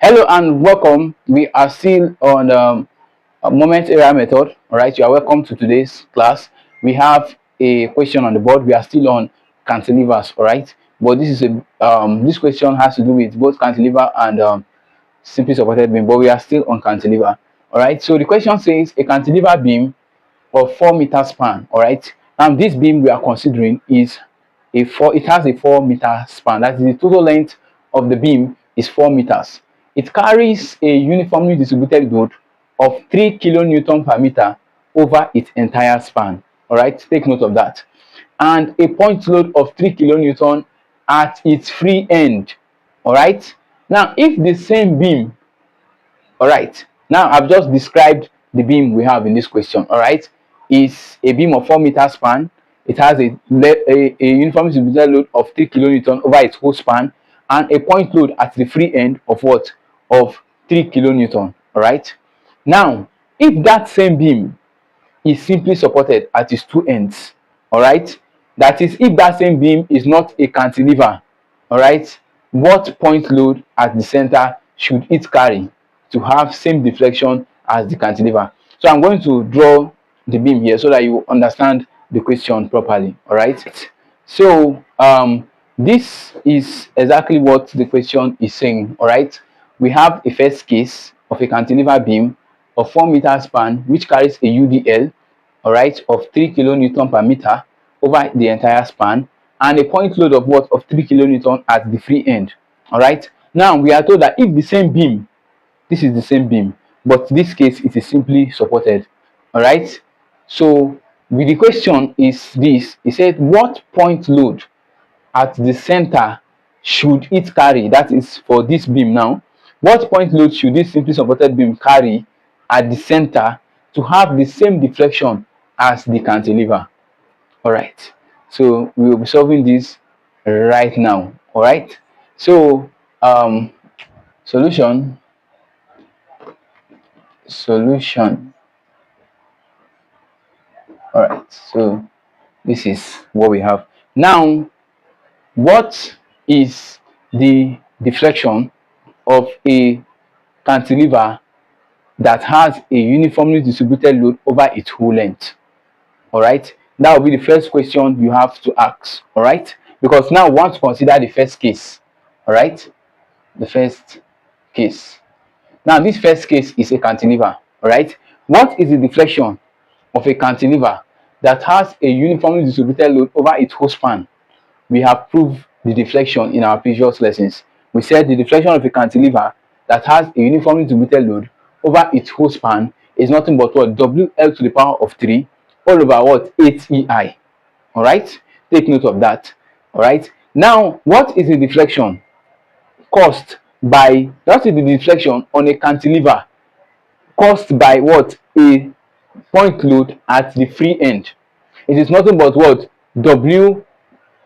Hello and welcome. We are still on a moment area method. All right, you are welcome to today's class. We have a question on the board. We are still on cantilevers. All right, but this question has to do with both cantilever and simply supported beam, but we are still on cantilever. All right, so the question says a cantilever beam of 4 meter span. All right, and this beam we are considering is it has a 4 meter span. That is, the total length of the beam is 4 meters. It carries a uniformly distributed load of 3 kilonewton per meter over its entire span. All right, take note of that. And a point load of 3 kilonewton at its free end. All right, now if the same beam, all right, now I've just described the beam we have in this question. All right, is a beam of 4 meter span. It has a uniform distributed load of 3 kilonewton over its whole span, and a point load at the free end of what? Of 3 kilonewton. All right, now if that same beam is simply supported at its two ends, all right, that is, if that same beam is not a cantilever, all right, what point load at the center should it carry to have same deflection as the cantilever? So I'm going to draw the beam here so that you understand the question properly. All right, so this is exactly what the question is saying. All right, we have a first case of a cantilever beam of 4 meter span which carries a UDL, all right, of 3 kilonewton per meter over the entire span, and a point load of what? Of 3 kilonewton at the free end. All right, now we are told that if the same beam, this is the same beam, but this case it is simply supported. All right, so with the question is this: it said what point load at the center should it carry? That is for this beam. Now what point load should this simply supported beam carry at the center to have the same deflection as the cantilever? All right, so we will be solving this right now. All right, so solution. All right, so this is what we have now. What is the deflection of a cantilever that has a uniformly distributed load over its whole length? All right, that will be the first question you have to ask. All right, because now we want to consider the first case. All right, the first case. Now this first case is a cantilever. All right, what is the deflection of a cantilever that has a uniformly distributed load over its whole span? We have proved the deflection in our previous lessons. We said the deflection of a cantilever that has a uniformly distributed load over its whole span is nothing but what? WL to the power of 3 all over what? 8EI. All right, take note of that. All right, now what is the deflection caused by, that is the deflection on a cantilever caused by what? A point load at the free end. It is nothing but what? W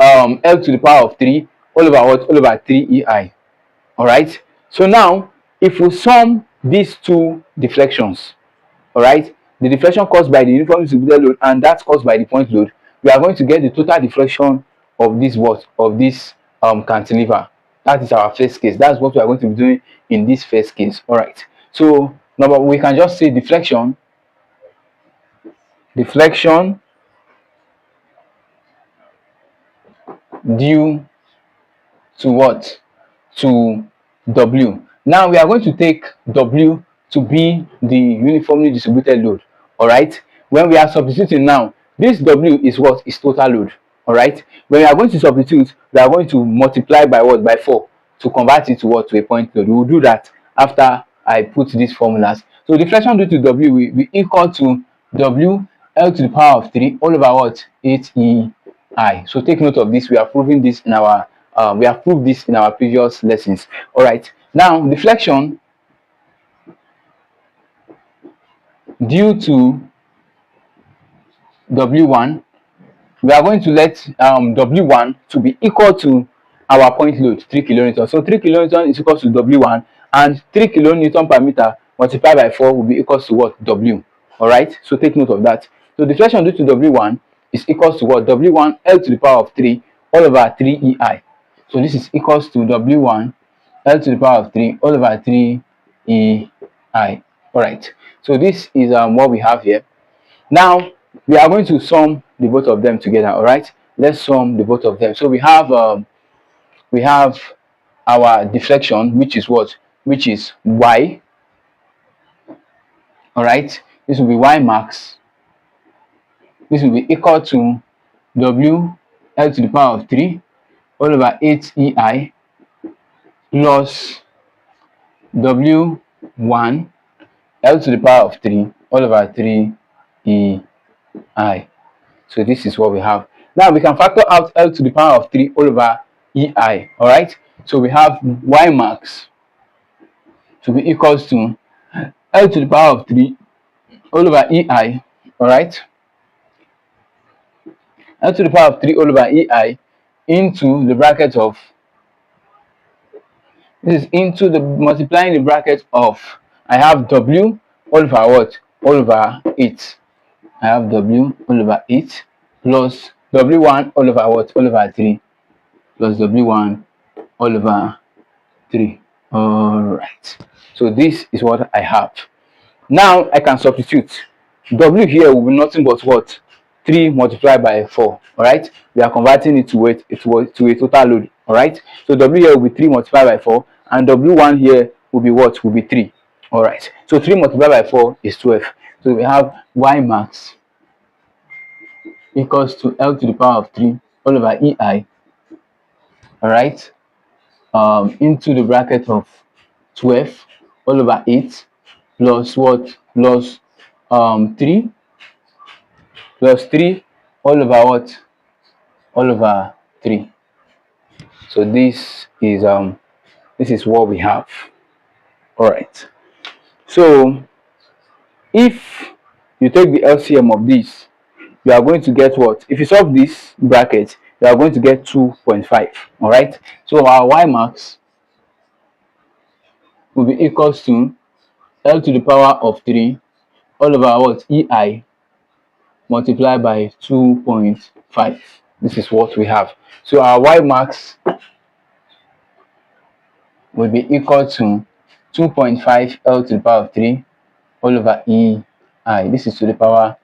L to the power of 3 all over what? All over 3EI. All right, so now if we sum these two deflections, all right, the deflection caused by the uniform distributed load and that's caused by the point load, we are going to get the total deflection of this what? Of this cantilever. That is our first case. That's what we are going to be doing in this first case. All right, so number, we can just say deflection due to what? To W. Now we are going to take W to be the uniformly distributed load. All right, when we are substituting now, this W is what? Is total load. All right, when we are going to substitute, we are going to multiply by what? By 4 to convert it to what? To a point load. We will do that after I put these formulas. So deflection due to W will be equal to W L to the power of 3 all over what? 8EI. So take note of this. We are proving this in our we have proved this in our previous lessons. All right, now deflection due to W1, we are going to let W1 to be equal to our point load 3 kilonewton. So 3 kilonewton is equal to W1, and 3 kilonewton per meter multiplied by 4 will be equal to what? W. All right, so take note of that. So deflection due to W1 is equal to what? W1 L to the power of 3 all over 3EI. So this is equals to W1 L to the power of 3 all over 3 ei. All right, so this is what we have here. Now we are going to sum the both of them together. All right, let's sum the both of them. So we have our deflection, which is what, which is y. All right, this will be y max. This will be equal to w L to the power of 3 all over 8 ei plus w1 L to the power of 3 all over 3 ei. So this is what we have. Now we can factor out L to the power of 3 all over ei. All right, so we have y max to be equals to L to the power of 3 all over ei. All right, L to the power of 3 all over ei into the bracket of, this is into the multiplying the bracket of, I have w all over what, all over 8. I have w all over 8 plus w1 all over what, all over 3 plus w1 all over 3. All right, so this is what I have. Now I can substitute. W here will be nothing but what, 3 multiplied by 4. All right, we are converting it to a total load. All right, so w here will be 3 multiplied by 4 and w1 here will be what, will be 3. All right, so 3 multiplied by 4 is 12. So we have y max equals to L to the power of 3 all over ei. All right, into the bracket of 12 all over 8 plus what, plus 3 plus 3 all over what, all over 3. So this is what we have. All right, so if you take the LCM of this, you are going to get what, if you solve this bracket, you are going to get 2.5. all right, so our y max will be equals to L to the power of 3 all over what, ei multiplied by 2.5. This is what we have. So our y max will be equal to 2.5 L to the power of 3 all over ei. This is to the power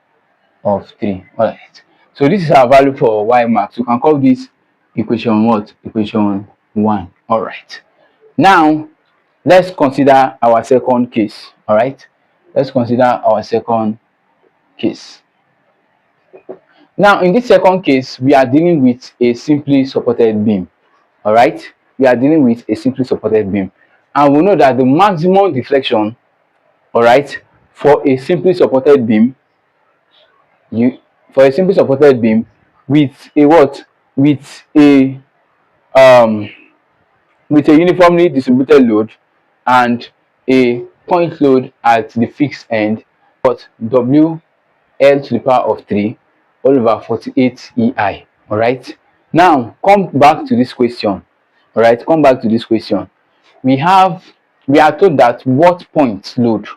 of 3. All right, so this is our value for y max. You can call this equation what, equation 1. All right, now let's consider our second case. All right, let's consider our second case. Now in this second case, we are dealing with a simply supported beam. All right, we are dealing with a simply supported beam, and we know that the maximum deflection, all right, for a simply supported beam, with a what, um with a uniformly distributed load and a point load at the fixed end, but w L to the power of 3 all over 48 ei. All right, now come back to this question. All right, come back to this question. We are told that what point load,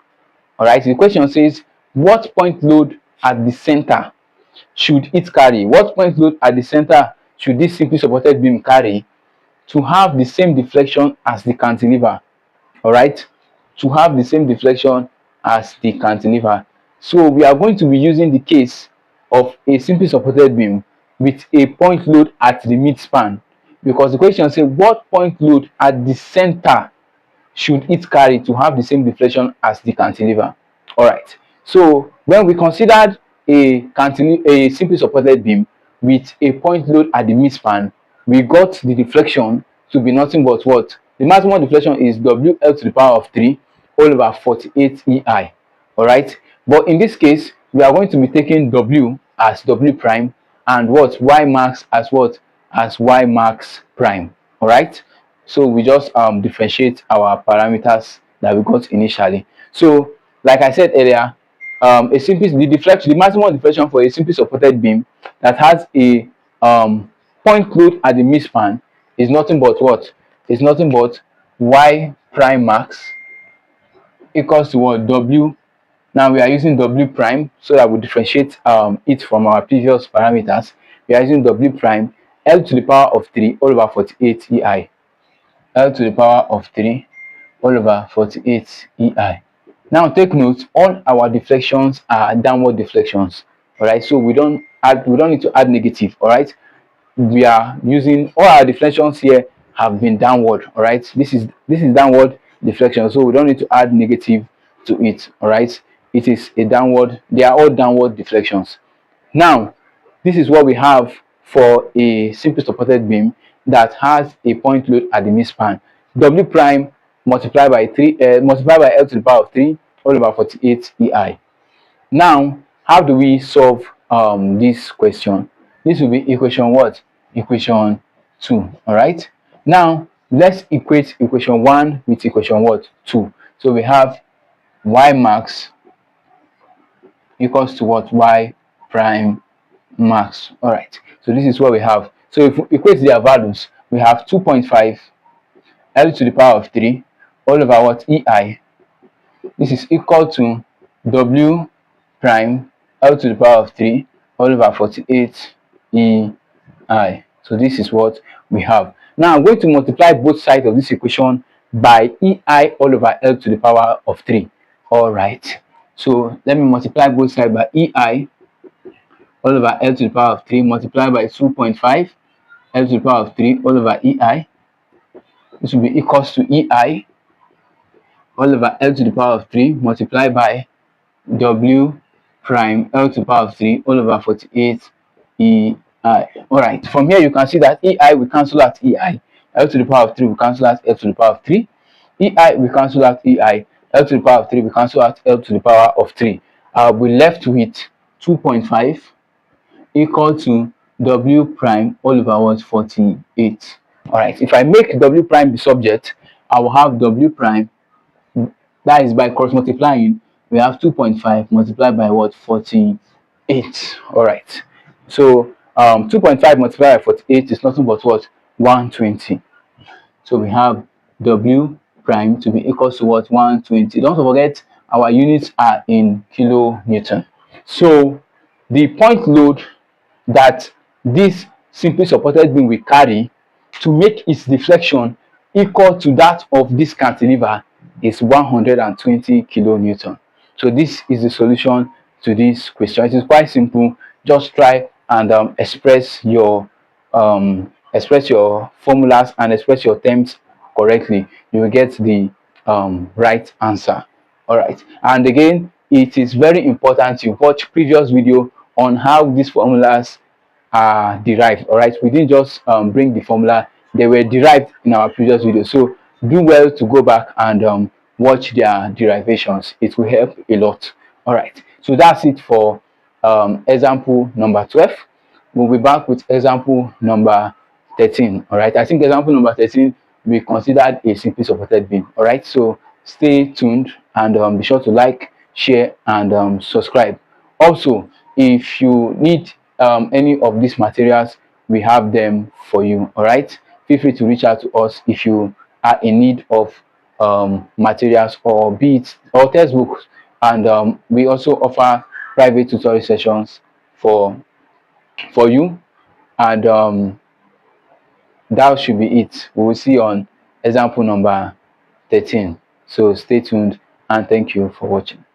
all right, the question says what point load at the center should it carry, what point load at the center should this simply supported beam carry to have the same deflection as the cantilever. All right, to have the same deflection as the cantilever. So we are going to be using the case of a simply supported beam with a point load at the midspan, because the question says what point load at the center should it carry to have the same deflection as the cantilever. All right, so when we considered a simply supported beam with a point load at the midspan, we got the deflection to be nothing but what, the maximum deflection is w L to the power of 3 all over 48 ei. All right, but in this case we are going to be taking w as w prime and what, y max as what, as y max prime. All right, so we just differentiate our parameters that we got initially. So like I said earlier, the maximum deflection for a simply supported beam that has a point load at the midspan is nothing but what, is nothing but y prime max equals to what, w. Now we are using w prime so that we differentiate it from our previous parameters. We are using w prime L to the power of 3 all over 48 ei. L to the power of 3 all over 48 EI. Now take note, all our deflections are downward deflections. All right, so we don't need to add negative. All right, we are using all our deflections here have been downward. All right, this is downward deflection, so we don't need to add negative to it. All right, it is a downward, they are all downward deflections. Now this is what we have for a simple supported beam that has a point load at the midspan. W prime multiplied by 3 multiplied by L to the power of 3 all over 48 EI. Now how do we solve this question? This will be equation what? Equation 2. All right, now let's equate equation 1 with equation what? 2. So we have y max equals to what? Y prime max. All right, so this is what we have. So if we equate their values, we have 2.5 L to the power of 3 all over what? EI. This is equal to W prime L to the power of 3 all over 48 EI. So this is what we have. Now I'm going to multiply both sides of this equation by EI all over L to the power of 3. All right, so let me multiply both sides by EI all over L to the power of 3 multiplied by 2.5 L to the power of 3 all over EI. This will be equals to EI all over L to the power of 3 multiplied by W prime L to the power of 3 all over 48 EI. All right, from here you can see that EI will cancel out EI. L to the power of 3 will cancel out L to the power of 3. EI will cancel out EI. L to the power of 3 will cancel out L to the power of 3. I'll be left with 2.5 equal to W prime all over what? 48. All right, if I make W prime the subject, I will have W prime, that is by cross multiplying, we have 2.5 multiplied by what? 48. All right, so 2.5 multiplied by 48 is nothing but what? 120. So we have W prime to be equal to what? 120. Don't forget our units are in kilonewton. So the point load that this simply supported beam will carry to make its deflection equal to that of this cantilever is 120 kilonewton. So this is the solution to this question. It is quite simple. Just try and express your formulas and express your terms correctly. You will get the right answer. All right, and again, it is very important you watch previous video on how these formulas are derived. All right, we didn't just bring the formula, they were derived in our previous video. So do well to go back and watch their derivations. It will help a lot. All right, so that's it for example number 12. We'll be back with example number 13. All right, I think example number 13 we considered a simply supported beam. All right, so stay tuned and be sure to like, share, and subscribe. Also, if you need any of these materials, we have them for you. All right, feel free to reach out to us if you are in need of materials or beats or textbooks, and we also offer private tutorial sessions for you, and that should be it. We will see you on example number 13. So stay tuned and thank you for watching.